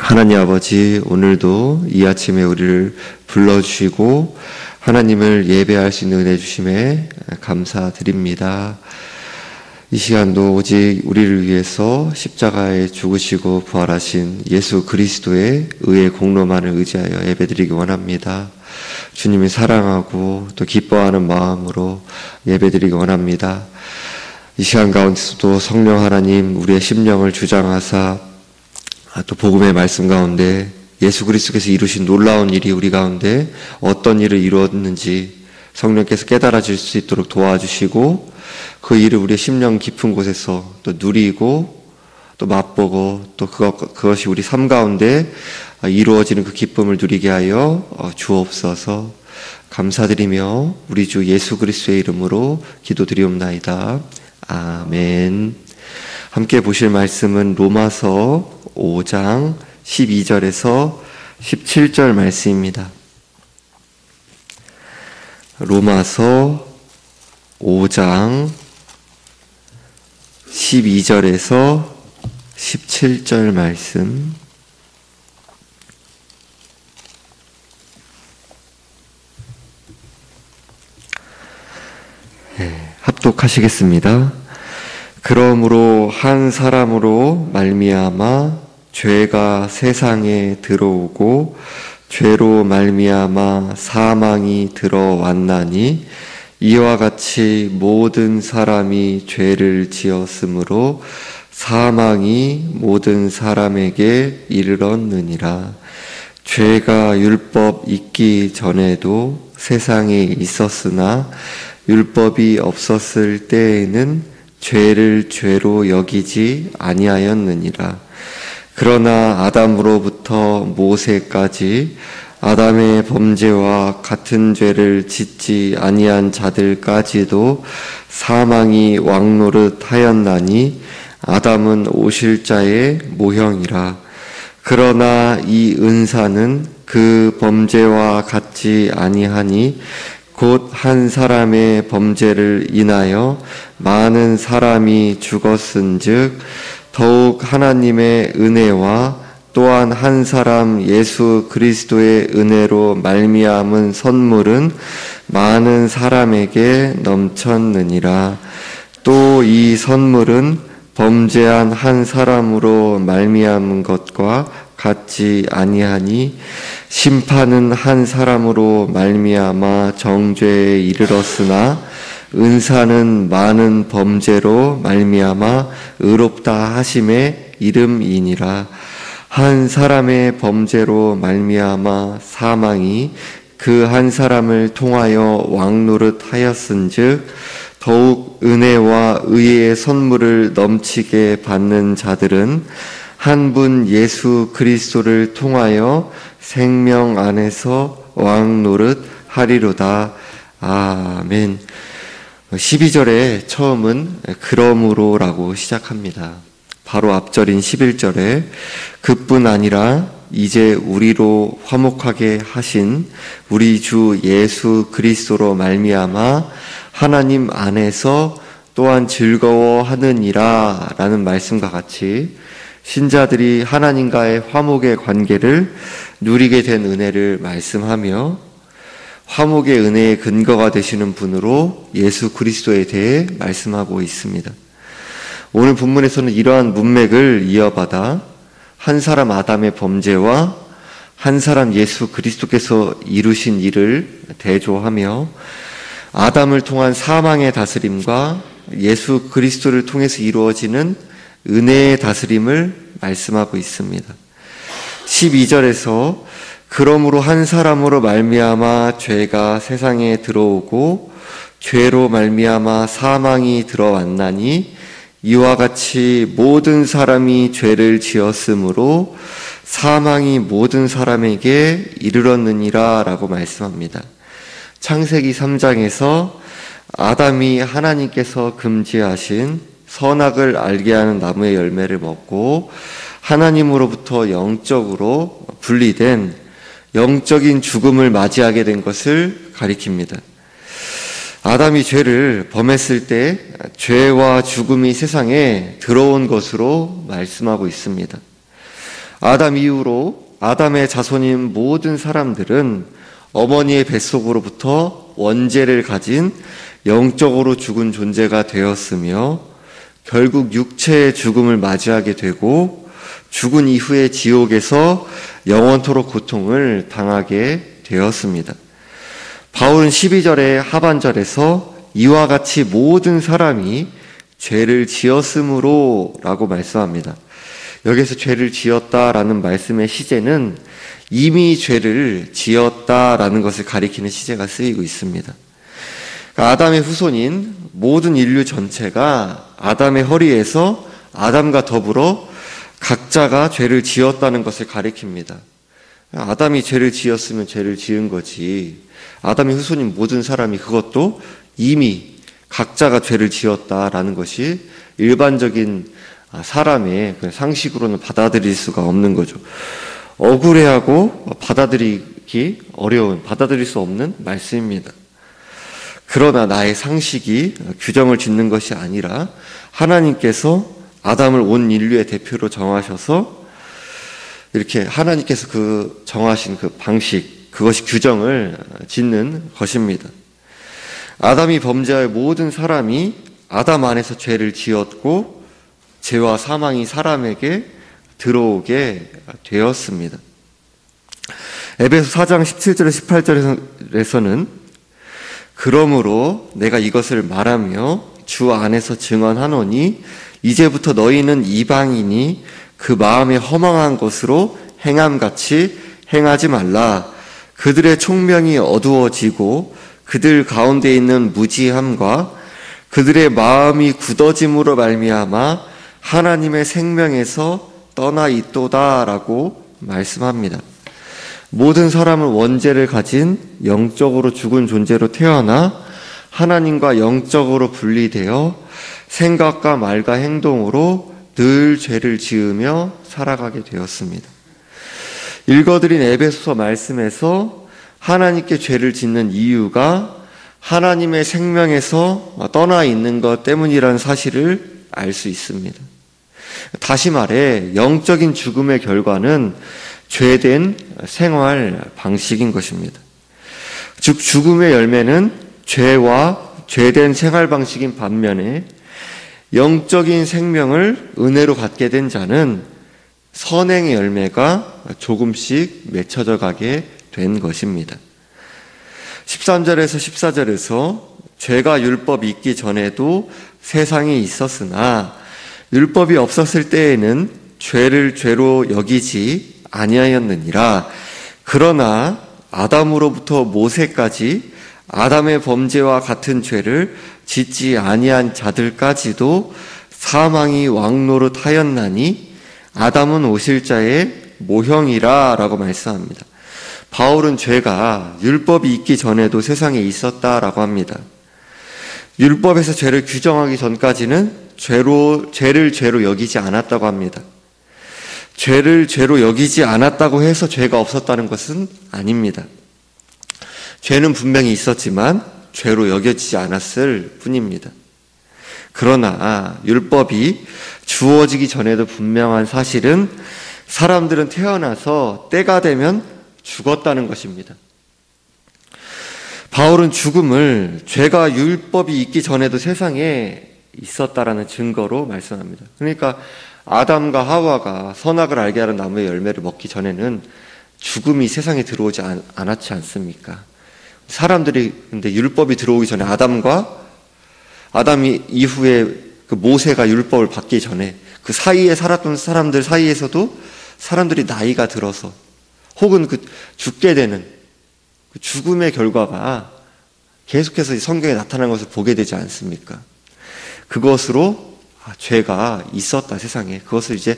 하나님 아버지, 오늘도 이 아침에 우리를 불러주시고 하나님을 예배할 수 있는 은혜 주심에 감사드립니다. 이 시간도 오직 우리를 위해서 십자가에 죽으시고 부활하신 예수 그리스도의 의의 공로만을 의지하여 예배드리기 원합니다. 주님이 사랑하고 또 기뻐하는 마음으로 예배드리기 원합니다. 이 시간 가운데서도 성령 하나님 우리의 심령을 주장하사 또 복음의 말씀 가운데 예수 그리스도께서 이루신 놀라운 일이 우리 가운데 어떤 일을 이루었는지 성령께서 깨달아 줄 수 있도록 도와주시고 그 일을 우리의 심령 깊은 곳에서 또 누리고 또 맛보고 또 그것이 우리 삶 가운데 이루어지는 그 기쁨을 누리게 하여 주옵소서. 감사드리며 우리 주 예수 그리스도의 이름으로 기도드리옵나이다. 아멘. 함께 보실 말씀은 로마서 5장 12절에서 17절 말씀입니다. 로마서 5장 12절에서 17절 말씀. 합독하시겠습니다. 그러므로 한 사람으로 말미암아 죄가 세상에 들어오고 죄로 말미암아 사망이 들어왔나니 이와 같이 모든 사람이 죄를 지었으므로 사망이 모든 사람에게 이르렀느니라. 죄가 율법 있기 전에도 세상에 있었으나 율법이 없었을 때에는 죄를 죄로 여기지 아니하였느니라. 그러나 아담으로부터 모세까지 아담의 범죄와 같은 죄를 짓지 아니한 자들까지도 사망이 왕노릇하였나니 아담은 오실자의 모형이라. 그러나 이 은사는 그 범죄와 같지 아니하니 곧 한 사람의 범죄를 인하여 많은 사람이 죽었은즉 더욱 하나님의 은혜와 또한 한 사람 예수 그리스도의 은혜로 말미암은 선물은 많은 사람에게 넘쳤느니라. 또 이 선물은 범죄한 한 사람으로 말미암은 것과 같지 아니하니 심판은 한 사람으로 말미암아 정죄에 이르렀으나 은사는 많은 범죄로 말미암아 의롭다 하심의 이름이니라. 한 사람의 범죄로 말미암아 사망이 그 한 사람을 통하여 왕노릇하였은즉 더욱 은혜와 의의 선물을 넘치게 받는 자들은 한 분 예수 그리스도를 통하여 생명 안에서 왕노릇하리로다. 아멘. 12절에 처음은 그러므로라고 시작합니다. 바로 앞절인 11절에 그뿐 아니라 이제 우리로 화목하게 하신 우리 주 예수 그리스도로 말미암아 하나님 안에서 또한 즐거워하느니라 라는 말씀과 같이 신자들이 하나님과의 화목의 관계를 누리게 된 은혜를 말씀하며 화목의 은혜의 근거가 되시는 분으로 예수 그리스도에 대해 말씀하고 있습니다. 오늘 본문에서는 이러한 문맥을 이어받아 한 사람 아담의 범죄와 한 사람 예수 그리스도께서 이루신 일을 대조하며 아담을 통한 사망의 다스림과 예수 그리스도를 통해서 이루어지는 은혜의 다스림을 말씀하고 있습니다. 12절에서 그러므로 한 사람으로 말미암아 죄가 세상에 들어오고 죄로 말미암아 사망이 들어왔나니 이와 같이 모든 사람이 죄를 지었으므로 사망이 모든 사람에게 이르렀느니라 라고 말씀합니다. 창세기 3장에서 아담이 하나님께서 금지하신 선악을 알게 하는 나무의 열매를 먹고 하나님으로부터 영적으로 분리된 영적인 죽음을 맞이하게 된 것을 가리킵니다. 아담이 죄를 범했을 때 죄와 죽음이 세상에 들어온 것으로 말씀하고 있습니다. 아담 이후로 아담의 자손인 모든 사람들은 어머니의 뱃속으로부터 원죄를 가진 영적으로 죽은 존재가 되었으며 결국 육체의 죽음을 맞이하게 되고 죽은 이후의 지옥에서 영원토록 고통을 당하게 되었습니다. 바울은 12절의 하반절에서 이와 같이 모든 사람이 죄를 지었으므로 라고 말씀합니다. 여기서 죄를 지었다라는 말씀의 시제는 이미 죄를 지었다라는 것을 가리키는 시제가 쓰이고 있습니다. 그러니까 아담의 후손인 모든 인류 전체가 아담의 허리에서 아담과 더불어 각자가 죄를 지었다는 것을 가리킵니다. 아담이 죄를 지었으면 죄를 지은 거지. 아담의 후손인 모든 사람이 그것도 이미 각자가 죄를 지었다라는 것이 일반적인 사람의 상식으로는 받아들일 수가 없는 거죠. 억울해하고 받아들이기 어려운, 받아들일 수 없는 말씀입니다. 그러나 나의 상식이 규정을 짓는 것이 아니라 하나님께서 아담을 온 인류의 대표로 정하셔서 이렇게 하나님께서 그 정하신 그 방식, 그것이 규정을 짓는 것입니다. 아담이 범죄할 모든 사람이 아담 안에서 죄를 지었고 죄와 사망이 사람에게 들어오게 되었습니다. 에베소 4장 17절에 18절에서는 그러므로 내가 이것을 말하며 주 안에서 증언하노니 이제부터 너희는 이방인이 그 마음에 허망한 것으로 행함같이 행하지 말라. 그들의 총명이 어두워지고 그들 가운데 있는 무지함과 그들의 마음이 굳어짐으로 말미암아 하나님의 생명에서 떠나 있도다라고 말씀합니다. 모든 사람은 원죄를 가진 영적으로 죽은 존재로 태어나 하나님과 영적으로 분리되어 생각과 말과 행동으로 늘 죄를 지으며 살아가게 되었습니다. 읽어드린 에베소서 말씀에서 하나님께 죄를 짓는 이유가 하나님의 생명에서 떠나 있는 것 때문이라는 사실을 알 수 있습니다. 다시 말해 영적인 죽음의 결과는 죄된 생활 방식인 것입니다. 즉 죽음의 열매는 죄와 죄된 생활 방식인 반면에 영적인 생명을 은혜로 갖게 된 자는 선행의 열매가 조금씩 맺혀져 가게 된 것입니다. 13절에서 14절에서 죄가 율법이 있기 전에도 세상에 있었으나 율법이 없었을 때에는 죄를 죄로 여기지 아니하였느니라. 그러나 아담으로부터 모세까지 아담의 범죄와 같은 죄를 짓지 아니한 자들까지도 사망이 왕노릇하였나니 아담은 오실 자의 모형이라 라고 말씀합니다. 바울은 죄가 율법이 있기 전에도 세상에 있었다라고 합니다. 율법에서 죄를 규정하기 전까지는 죄를 죄로 여기지 않았다고 합니다. 죄를 죄로 여기지 않았다고 해서 죄가 없었다는 것은 아닙니다. 죄는 분명히 있었지만 죄로 여겨지지 않았을 뿐입니다. 그러나 율법이 주어지기 전에도 분명한 사실은 사람들은 태어나서 때가 되면 죽었다는 것입니다. 바울은 죽음을 죄가 율법이 있기 전에도 세상에 있었다라는 증거로 말씀합니다. 그러니까 아담과 하와가 선악을 알게 하는 나무의 열매를 먹기 전에는 죽음이 세상에 들어오지 않았지 않습니까? 사람들이 근데 율법이 들어오기 전에 아담이 이후에 그 모세가 율법을 받기 전에 그 사이에 살았던 사람들 사이에서도 사람들이 나이가 들어서 혹은 그 죽게 되는 그 죽음의 결과가 계속해서 성경에 나타나는 것을 보게 되지 않습니까? 그것으로 죄가 있었다 세상에 그것을 이제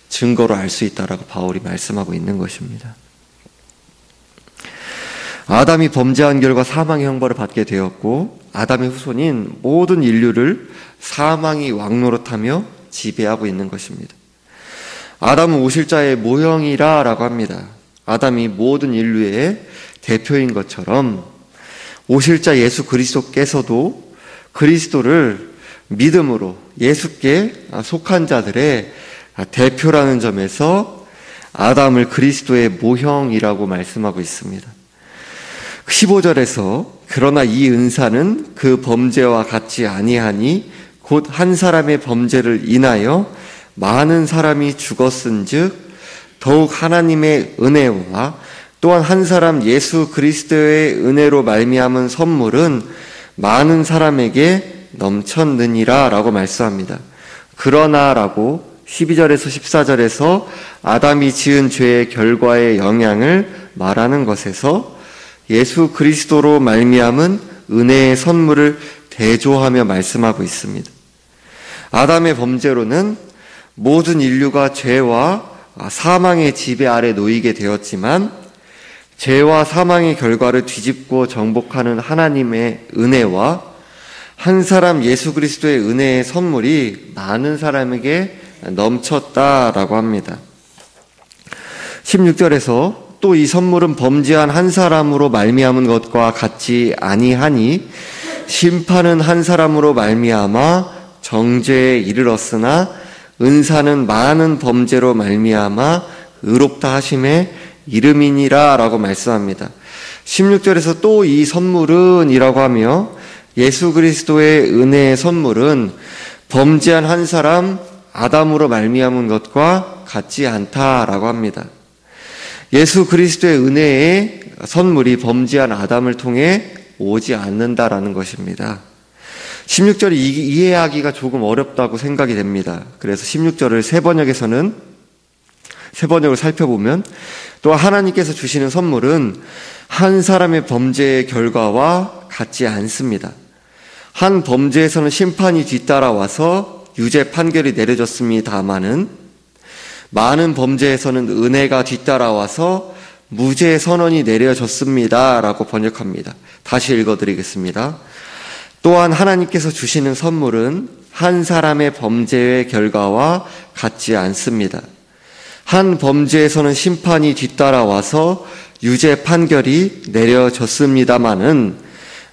증거로 알 수 있다라고 바울이 말씀하고 있는 것입니다. 아담이 범죄한 결과 사망의 형벌을 받게 되었고 아담의 후손인 모든 인류를 사망이 왕노릇하며 지배하고 있는 것입니다. 아담은 오실 자의 모형이라 라고 합니다. 아담이 모든 인류의 대표인 것처럼 오실 자 예수 그리스도께서도 그리스도를 믿음으로 예수께 속한 자들의 대표라는 점에서 아담을 그리스도의 모형이라고 말씀하고 있습니다. 15절에서 그러나 이 은사는 그 범죄와 같지 아니하니 곧 한 사람의 범죄를 인하여 많은 사람이 죽었은즉 더욱 하나님의 은혜와 또한 한 사람 예수 그리스도의 은혜로 말미암은 선물은 많은 사람에게 넘쳤느니라 라고 말씀합니다. 그러나 라고 12절에서 14절에서 아담이 지은 죄의 결과의 영향을 말하는 것에서 예수 그리스도로 말미암은 은혜의 선물을 대조하며 말씀하고 있습니다. 아담의 범죄로는 모든 인류가 죄와 사망의 지배 아래 놓이게 되었지만 죄와 사망의 결과를 뒤집고 정복하는 하나님의 은혜와 한 사람 예수 그리스도의 은혜의 선물이 많은 사람에게 넘쳤다라고 합니다. 16절에서 또 이 선물은 범죄한 한 사람으로 말미암은 것과 같지 아니하니 심판은 한 사람으로 말미암아 정죄에 이르렀으나 은사는 많은 범죄로 말미암아 의롭다 하심에 이름이니라 라고 말씀합니다. 16절에서 또 이 선물은 이라고 하며 예수 그리스도의 은혜의 선물은 범죄한 한 사람 아담으로 말미암은 것과 같지 않다라고 합니다. 예수 그리스도의 은혜의 선물이 범죄한 아담을 통해 오지 않는다라는 것입니다. 16절을 이해하기가 조금 어렵다고 생각이 됩니다. 그래서 16절을 새 번역을 살펴보면 또 하나님께서 주시는 선물은 한 사람의 범죄의 결과와 같지 않습니다. 한 범죄에서는 심판이 뒤따라와서 유죄 판결이 내려졌습니다마는 많은 범죄에서는 은혜가 뒤따라와서 무죄 선언이 내려졌습니다 라고 번역합니다. 다시 읽어드리겠습니다. 또한 하나님께서 주시는 선물은 한 사람의 범죄의 결과와 같지 않습니다. 한 범죄에서는 심판이 뒤따라와서 유죄 판결이 내려졌습니다마는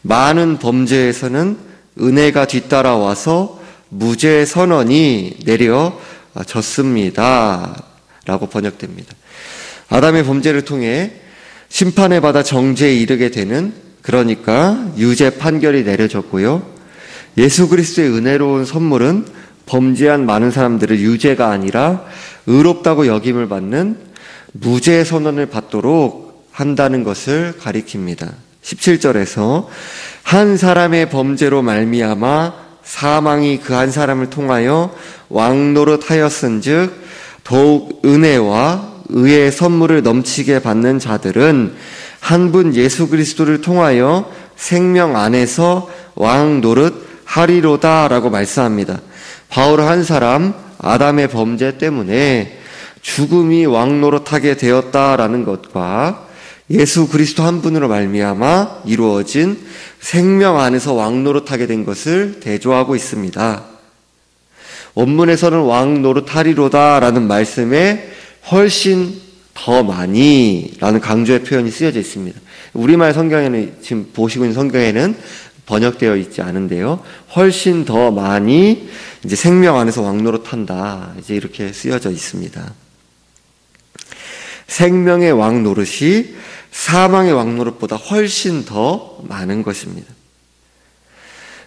많은 범죄에서는 은혜가 뒤따라와서 무죄 선언이 내려졌습니다 라고 번역됩니다. 아담의 범죄를 통해 심판을 받아 정죄에 이르게 되는, 그러니까 유죄 판결이 내려졌고요. 예수 그리스도의 은혜로운 선물은 범죄한 많은 사람들을 유죄가 아니라 의롭다고 여김을 받는 무죄 선언을 받도록 한다는 것을 가리킵니다. 17절에서 한 사람의 범죄로 말미암아 사망이 그 한 사람을 통하여 왕노릇하였은즉 더욱 은혜와 의의 선물을 넘치게 받는 자들은 한 분 예수 그리스도를 통하여 생명 안에서 왕노릇하리로다 라고 말씀합니다. 바울은 한 사람 아담의 범죄 때문에 죽음이 왕노릇하게 되었다라는 것과 예수 그리스도 한 분으로 말미암아 이루어진 생명 안에서 왕노릇하게 된 것을 대조하고 있습니다. 원문에서는 왕노릇하리로다라는 말씀에 훨씬 더 많이 라는 강조의 표현이 쓰여져 있습니다. 우리말 성경에는, 지금 보시고 있는 성경에는 번역되어 있지 않은데요. 훨씬 더 많이 이제 생명 안에서 왕노릇한다. 이제 이렇게 쓰여져 있습니다. 생명의 왕노릇이 사망의 왕노릇보다 훨씬 더 많은 것입니다.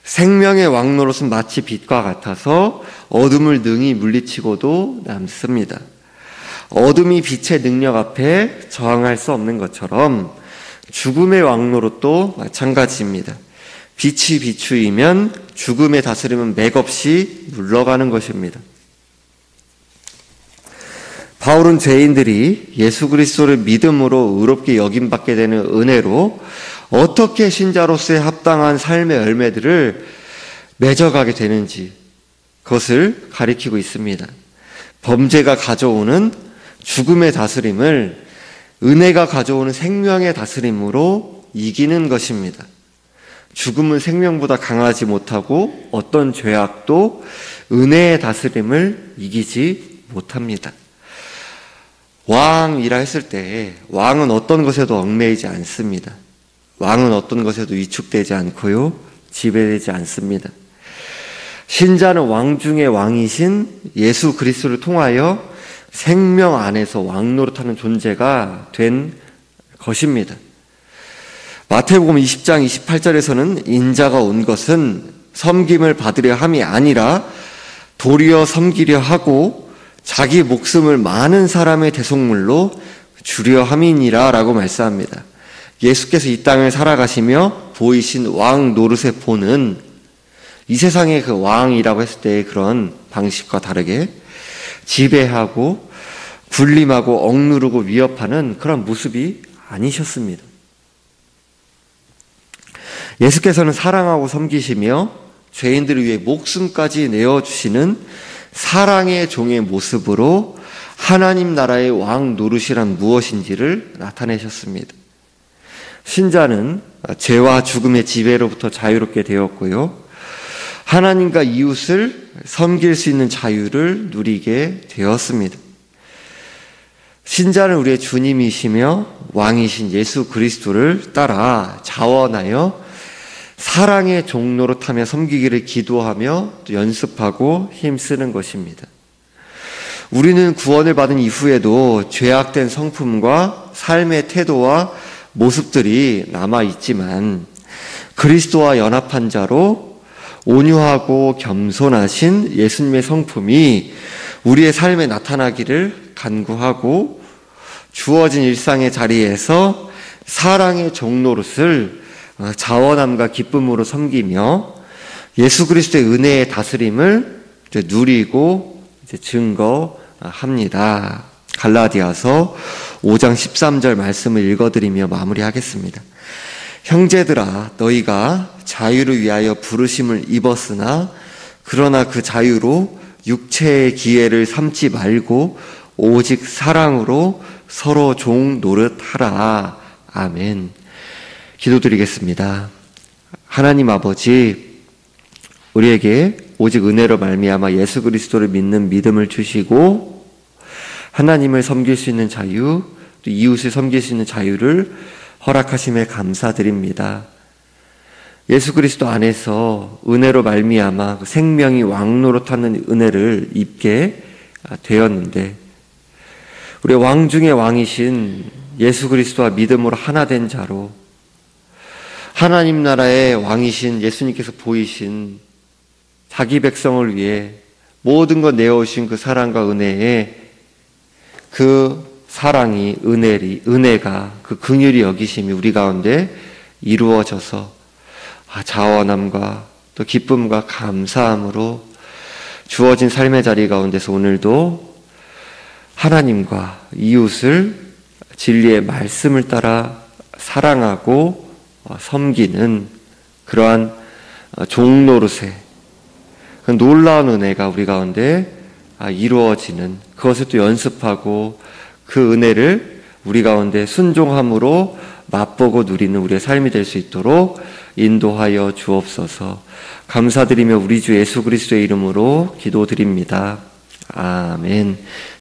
생명의 왕노릇은 마치 빛과 같아서 어둠을 능히 물리치고도 남습니다. 어둠이 빛의 능력 앞에 저항할 수 없는 것처럼 죽음의 왕노릇도 마찬가지입니다. 빛이 비추이면 죽음의 다스림은 맥없이 물러가는 것입니다. 바울은 죄인들이 예수 그리스도를 믿음으로 의롭게 여김받게 되는 은혜로 어떻게 신자로서의 합당한 삶의 열매들을 맺어가게 되는지 그것을 가리키고 있습니다. 범죄가 가져오는 죽음의 다스림을 은혜가 가져오는 생명의 다스림으로 이기는 것입니다. 죽음은 생명보다 강하지 못하고 어떤 죄악도 은혜의 다스림을 이기지 못합니다. 왕이라 했을 때 왕은 어떤 것에도 얽매이지 않습니다. 왕은 어떤 것에도 위축되지 않고요, 지배되지 않습니다. 신자는 왕 중의 왕이신 예수 그리스도를 통하여 생명 안에서 왕노릇하는 존재가 된 것입니다. 마태복음 20장 28절에서는 인자가 온 것은 섬김을 받으려 함이 아니라 도리어 섬기려 하고 자기 목숨을 많은 사람의 대속물로 주려 함이니라 라고 말씀합니다. 예수께서 이 땅을 살아가시며 보이신 왕 노릇의 본은 이 세상의 그 왕이라고 했을 때의 그런 방식과 다르게 지배하고 군림하고 억누르고 위협하는 그런 모습이 아니셨습니다. 예수께서는 사랑하고 섬기시며 죄인들을 위해 목숨까지 내어주시는 사랑의 종의 모습으로 하나님 나라의 왕 노릇이란 무엇인지를 나타내셨습니다. 신자는 죄와 죽음의 지배로부터 자유롭게 되었고요. 하나님과 이웃을 섬길 수 있는 자유를 누리게 되었습니다. 신자는 우리의 주님이시며 왕이신 예수 그리스도를 따라 자원하여 사랑의 종노릇하며 섬기기를 기도하며 또 연습하고 힘쓰는 것입니다. 우리는 구원을 받은 이후에도 죄악된 성품과 삶의 태도와 모습들이 남아있지만 그리스도와 연합한 자로 온유하고 겸손하신 예수님의 성품이 우리의 삶에 나타나기를 간구하고 주어진 일상의 자리에서 사랑의 종노릇을 자원함과 기쁨으로 섬기며 예수 그리스도의 은혜의 다스림을 누리고 증거합니다. 갈라디아서 5장 13절 말씀을 읽어드리며 마무리하겠습니다. 형제들아, 너희가 자유를 위하여 부르심을 입었으나 그러나 그 자유로 육체의 기회를 삼지 말고 오직 사랑으로 서로 종 노릇하라. 아멘. 기도드리겠습니다. 하나님 아버지, 우리에게 오직 은혜로 말미암아 예수 그리스도를 믿는 믿음을 주시고 하나님을 섬길 수 있는 자유, 또 이웃을 섬길 수 있는 자유를 허락하심에 감사드립니다. 예수 그리스도 안에서 은혜로 말미암아 생명이 왕노릇하는 은혜를 입게 되었는데 우리의 왕 중의 왕이신 예수 그리스도와 믿음으로 하나 된 자로 하나님 나라의 왕이신 예수님께서 보이신 자기 백성을 위해 모든 것 내어오신 그 사랑과 은혜에 그 사랑이 은혜가 그 긍휼이 여기심이 우리 가운데 이루어져서 자원함과 또 기쁨과 감사함으로 주어진 삶의 자리 가운데서 오늘도 하나님과 이웃을 진리의 말씀을 따라 사랑하고 섬기는 그러한 종노릇의 그 놀라운 은혜가 우리 가운데 이루어지는 그것을 또 연습하고 그 은혜를 우리 가운데 순종함으로 맛보고 누리는 우리의 삶이 될 수 있도록 인도하여 주옵소서. 감사드리며 우리 주 예수 그리스도의 이름으로 기도드립니다. 아멘.